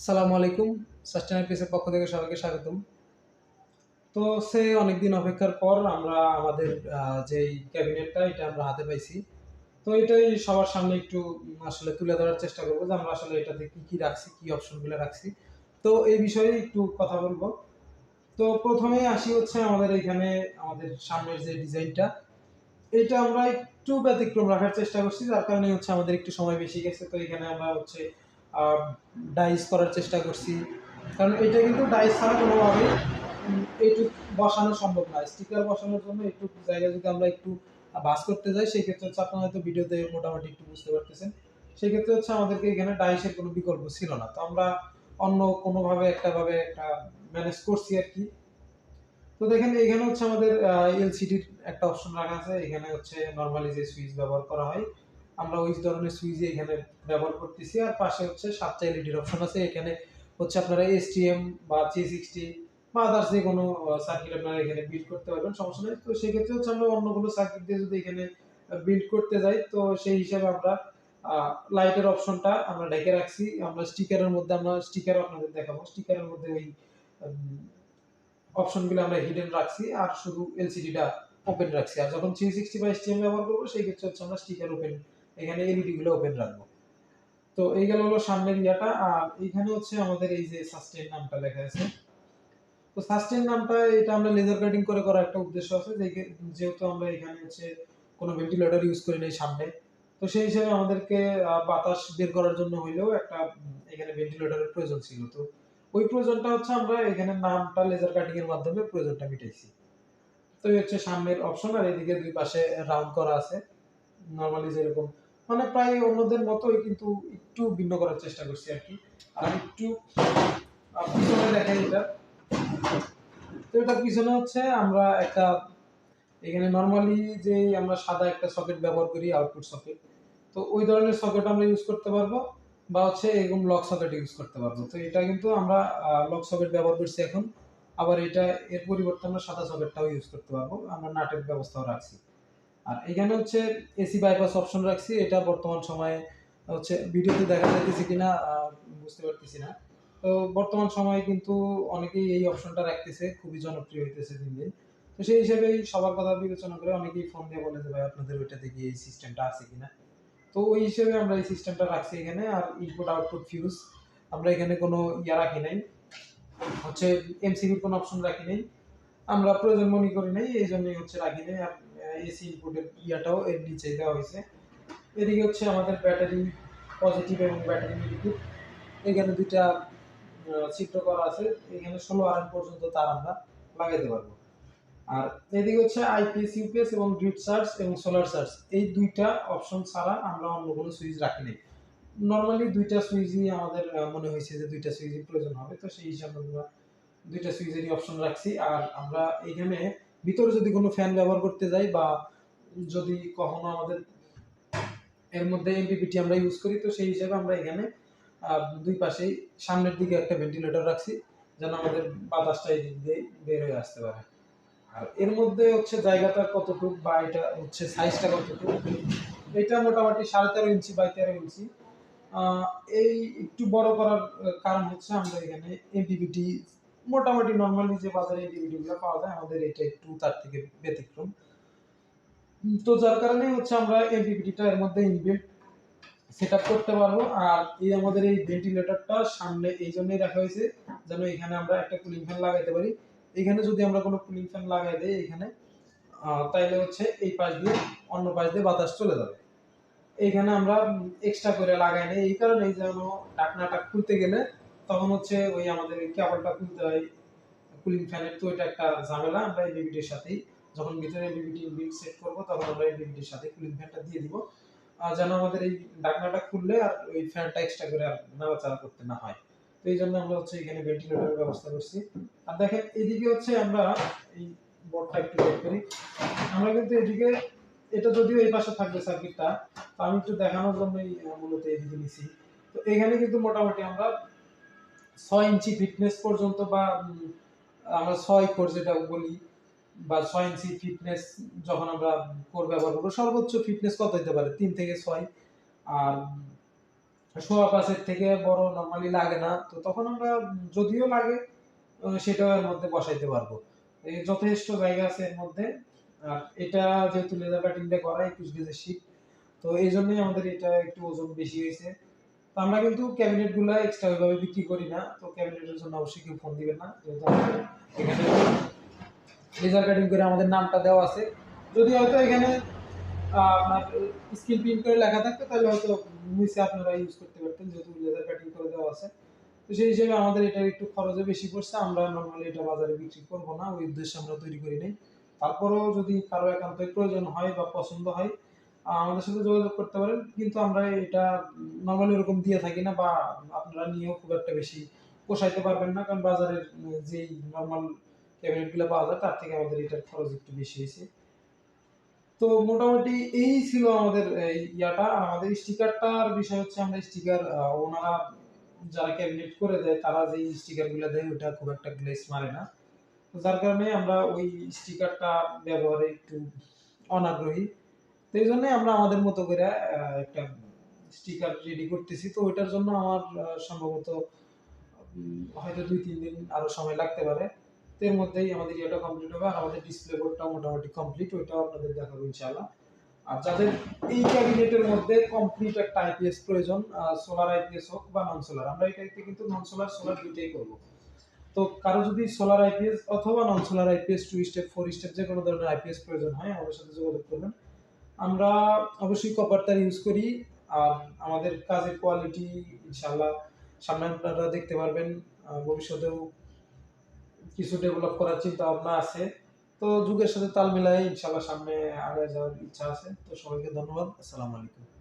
আসসালামু আলাইকুম। সাস্টেইনার পিসের পক্ষ থেকে সবাইকে স্বাগতম। তো অনেকদিন অপেক্ষার পর আমরা আমাদের যেই ক্যাবিনেটটা এটা আমরা হাতে পাইছি। তো এটাই সবার সামনে একটু আসলে তুলে ধরার চেষ্টা করব যে আমরা আসলে এটাতে কি রাখছি, কি অপশনগুলো রাখছি। তো এই বিষয়ে একটু কথা বলব। তো ১ম এই আসি হচ্ছে আমাদের এখানে আমাদের সামনের যে ডিজাইনটা, এটা আমরা একটু ব্যতিক্রম রাখার চেষ্টা করছি। যার কারণে হচ্ছে আমাদের একটু সময় বেশি গেছে। তো এখানে আমরা হচ্ছে আ ডাইস করার চেষ্টা করছি। কারণ এটা কিন্তু ডাইস ছাড়া কোনোভাবেই এইটুক বসানো সম্ভব না। স্টিকার বসানোর জন্য একটু জায়গা যদি আমরা একটু ভাঁজ করতে যাই, সেক্ষেত্রে হচ্ছে আপনারা হয়তো ভিডিওতে মোটামুটি একটু বুঝতে পারতেছেন। সেক্ষেত্রে হচ্ছে আমাদেরকে এখানে ডাইসের কোনো বিকল্প ছিল না। তো আমরা অন্য কোনোভাবে একটা ম্যানেজ করছি আরকি। তো দেখেন এখানে হচ্ছে আমাদের এলসিডির একটা অপশন রাখা আছে। এখানে হচ্ছে নরমালি যে সুইচ ব্যবহার করা হয়, আমরা ওই ধরনের সুইচই এখানে ব্যবহার করতেছি। আর পাশে হচ্ছে ৭ টা এলইডির অপশন আছে। এখানে হচ্ছে আপনারা এসটিএম বা 360 বা আদার্স যেকোনো সার্কিট আপনারা এখানে বিল্ড করতে পারবেন, সমস্যা নাই। তো সেক্ষেত্রে হচ্ছে আমরা অন্য কোনো সার্কিট দিয়ে যদি এখানে বিল্ড করতে যাই, তো সেই হিসাবে আমরা আ লাইটের অপশনটা আমরা ঢেকে রাখছি। আমরা স্টিকারও আপনাদের দেখাবো। স্টিকারের মধ্যে ওই উম অপশনগুলো আমরা হিডেন রাখছি আর শুধু এলসিডিটা ওপেন রাখছি। আর যখন 360 বা এসটিএম ব্যবহার করব সেই ক্ষেত্রে হচ্ছে আমরা স্টিকার ওপেন, এখানে এলইডি গুলো ওপেন রাখবো। তো এই গেল হলো সামনের ইয়াটা। আর এখানে হচ্ছে আমাদের এই যে সাস্টেইন নামটা লেখা আছে। তো সাস্টেইন নামটা এটা আমরা লেজার কাটিং করে করার একটা উদ্দেশ্য আছে, যেহেতু আমরা এখানে হচ্ছে কোনো ভেন্টিলেটর ইউজ করি নাই সামনে। তো সেই হিসেবে আমাদেরকে বাতাস বের করার জন্য হইলেও একটা এখানে ভেন্টিলেটরের প্রয়োজন ছিল। তো ওই প্রয়োজনটা হচ্ছে আমরা এখানে নামটা লেজার কাটিং এর মাধ্যমে প্রয়োজনটা মিটাইছি। তো এই হচ্ছে সামনের অপশন। আর এদিকে দুই পাশে রাউন্ড করা আছে। নরমালি যেরকম মানে প্রায় অন্যদের মতোই, কিন্তু একটু ভিন্ন করার চেষ্টা করছি আরকি। আর একটু পিছনে দেখাই এটা। তো এটার পিছনে হচ্ছে আমরা একটা এখানে নরমালি যে আমরা সাদা একটা সকেট ব্যবহার করি, আউটপুট সকেট। তো ওই ধরনের সকেট আমরা ইউজ করতে পারবো বা হচ্ছে এরকম লক সকেট ইউজ করতে পারবো। তো এটা কিন্তু আমরা লক সকেট ব্যবহার করছি এখন। আবার এর পরিবর্তে আমরা সাদা সকেটটাও ইউজ করতে পারবো। আমরা নাটের ব্যবস্থাও রাখছি। আর এখানে হচ্ছে এসি বাইপাস অপশন রাখছি। এটা বর্তমান সময়ে হচ্ছে ভিডিওতে দেখা যাইতেছে কিনা বুঝতে পারতেছি না। তো বর্তমান সময়ে কিন্তু অনেকেই এই অপশনটা রাখতেছে, খুবই জনপ্রিয় হইতেছে দিন, দিন। তো সেই হিসেবেই সবার কথা বিবেচনা করে অনেকেই ফোন দিয়ে বলে যে, "ভাই আপনাদের ওইটাতে কি এই সিস্টেমটা আছে কিনা?" তো ওই হিসেবে আমরা এই সিস্টেমটা রাখছি এখানে। আর ইনপুট আউটপুট ফিউজ আমরা এখানে কোনো রাখি নাই। হচ্ছে এমসিবির কোনো অপশন রাখি নাই। আমরা প্রয়োজন মনে করি নাই, এইজন্যই হচ্ছে রাখি নাই। আর এসি ইনপুটের ইয়াটাও এর নিচেই দেওয়া হইছে। এদিকে হচ্ছে আমাদের ব্যাটারি পজিটিভ এবং ব্যাটারি নেগেটিভ। এখানে ২ টা ছিদ্র করা আছে। এখানে ১৬ আরএম পর্যন্ত তার আমরা লাগাইতে পারবো। আর এদিকে হচ্ছে আইপিএস, ইউপিএস এবং গ্রিড চার্জ এবং সোলার চার্জ। এই ২ টা অপশন ছাড়া আমরা অন্য কোনো সুইচ রাখি নাই। নরমালি ২ টা সুইচই আমাদের মনে হইছে যে ২ টা সুইচই প্রয়োজন হবে। তো সেই হিসাবে আমরা ২ টা সুইচেরই অপশন রাখছি। আর আমরা এখানে ভিতরে যদি কোনো ফ্যান ব্যবহার করতে যাই বা যদি কখনো আমাদের এর মধ্যে এমপিপিটি আমরা ইউজ করি, তো সেই হিসাবে আমরা এখানে ২ পাশেই সামনের দিকে একটা ভেন্টিলেটর রাখছি, যেন আমাদের বাতাসটা এদিক দিয়ে বের হয়ে আসতে পারে। আর এর মধ্যে হচ্ছে জায়গাটা কতটুক বা এটা হচ্ছে সাইজটা কতটুক, এটা মোটামুটি 13.5 ইঞ্চি বাই 13 ইঞ্চি। আ এই একটু বড় করার কারণ হচ্ছে আমরা এখানে এমপিপিটি মোটামুটি নরমালি যে বাজারে এমপিপিটি গুলা পাওয়া যায়, আমাদের এটা একটু তার থেকে ব্যতিক্রম। তো যার কারণেই হচ্ছে আমরা এমপিপিটিটা এর মধ্যে ইনবিল্ট সেটআপ করতে পারবো। আর আমাদের এই ভেন্টিলেটরটা সামনে এইজন্যই রাখা হয়েছে, যেন এখানে আমরা একটা কুলিং ফ্যান লাগাইতে পারি। এখানে যদি আমরা কোনো কুলিং ফ্যান লাগাই দেই এখানে, তাইলে হচ্ছে এই পাশ দিয়ে অন্য পাশ দিয়ে বাতাস চলে যাবে। এইখানে আমরা এক্সট্রা করে লাগাই নাই। এই কারণেই যেন ঢাকনাটা খুলতে গেলে তখন হচ্ছে ওই আমাদের ওই কেবলটা খুলতে হয় কুলিং ফ্যানের। তো এটা একটা ঝামেলা। আমরা এই বিবিটির সাথেই যখন ভিতরে বিবিটি ইনবিল্ট সেট করব, তখন আমরা এই বিবিটির সাথে কুলিং ফ্যানটা দিয়ে দিব। যেন আমাদের এই ঢাকনাটা খুললে আর ওই ফ্যানটা এক্সট্রা করে আর নাড়াচাড়া করতে না হয়। তো এইজন্য আমরা হচ্ছে এখানে ভেন্টিলেটরের ব্যবস্থা করছি। আর দেখেন এদিকে হচ্ছে আমরা এই বোর্ডটা একটু বের করি। আমরা কিন্তু এদিকে এটা যদিও এই পাশে থাকবে সার্কিটটা, তো আমি একটু দেখানোর জন্যই মূলত এদিকে নিছি। তো এখানে কিন্তু মোটামুটি আমরা ৬ ইঞ্চি ফিটনেস পর্যন্ত বা আমরা ৬ কোর যেটা বলি বা ৬ ইঞ্চি ফিটনেস যখন আমরা কোর ব্যবহার করব, সর্বোচ্চ ফিটনেস কত হইতে পারে? ৩ থেকে ৬। আর সোয়া 5-এর থেকে বড় নরমালি লাগে না। তো তখন আমরা যদিও লাগে সেটাও এর মধ্যে বসাইতে পারবো। এই যথেষ্ট জায়গা আছে এর মধ্যে। আর এটা যেহেতু লেদার কাটিং দিয়ে করা 21 গেজের শীট, তো এইজন্যই আমাদের এটা একটু ওজন বেশি হইছে। তো আমরা কিন্তু ক্যাবিনেট গুলা এক্সট্রা ওইভাবে বিক্রি করি না। তো ক্যাবিনেটের জন্য অবশ্যই কেউ ফোন দিবেন না। যেহেতু আমাদের এখানে লেজার কাটিং করে আমাদের নামটা দেওয়া আছে। যদি হয়তো এখানে আপনার স্ক্রিন প্রিন্ট করে লেখা থাকতো তাহলে হয়তো নিচে আপনারা ইউজ করতে পারতেন, যেহেতু লেজার কাটিং করে দেওয়া আছে। তো সেই হিসেবে আমাদের এটা একটু খরচও বেশি পড়ছে। আমরা নরমালি এটা বাজারে বিক্রি করব না, ওই উদ্দেশ্যে আমরা তৈরি করি নাই। তারপরেও যদি কারো একান্তই প্রয়োজন হয় বা পছন্দ হয় আমাদের সাথে যোগাযোগ করতে পারেন। কিন্তু আমরা এটা নরমালি ওরকম দিয়ে থাকি না, বা আপনারা নিয়েও খুব একটা বেশি পোষাইতে পারবেন না, কারণ বাজারের যেই নরমাল ক্যাবিনেট গুলো পাওয়া যায় তার থেকে আমাদের এটার খরচ একটু বেশি হয়েছে। তো মোটামুটি এই ছিল আমাদের ইয়াটা। আমাদের স্টিকারটার বিষয় হচ্ছে আমরা স্টিকার ওনারা যারা ক্যাবিনেট করে দেয় তারা যে স্টিকার গুলো দেয় ওটা খুব একটা গ্লেজ মারে না। তো যার কারণে আমরা ওই স্টিকারটা ব্যবহারে একটু অনাগ্রহী। তো এই জন্যই আমরা আমাদের মতো করে একটা স্টিকার রেডি করতেছি। তো ওইটার জন্য আমার সম্ভবত হয়তো 2-3 দিন আরো সময় লাগতে পারে। তো এর মধ্যেই আমাদের ইয়েটা কমপ্লিট হবে, আর আমাদের ডিসপ্লে বোর্ডটাও মোটামুটি কমপ্লিট, ওইটাও আপনাদের দেখাবো ইনশাআল্লাহ। আর যাদের এই ক্যাবিনেটের মধ্যে কমপ্লিট একটা আইপিএস প্রয়োজন, সোলার আইপিএস হোক বা নন সোলার, আমরা এটাতে কিন্তু নন সোলার সোলার দুইটাই করব। তো কারো যদি সোলার আইপিএস অথবা নন সোলার আইপিএস 2 স্টেপ 4 স্টেপ যে কোনো ধরনের আইপিএস প্রয়োজন হয় আমাদের সাথে যোগাযোগ করবেন। আমরা অবশ্যই কপার তার ইউজ করি। আর আমাদের কাজের কোয়ালিটি ইনশাআল্লাহ সামনে আপনারা দেখতে পারবেন। ভবিষ্যতেও কিছু ডেভেলপ করার চিন্তা ভাবনা আছে। তো যুগের সাথে তাল মিলাই ইনশাআল্লাহ সামনে আগায় যাওয়ার ইচ্ছা আছে। তো সবাইকে ধন্যবাদ। আসসালামু আলাইকুম।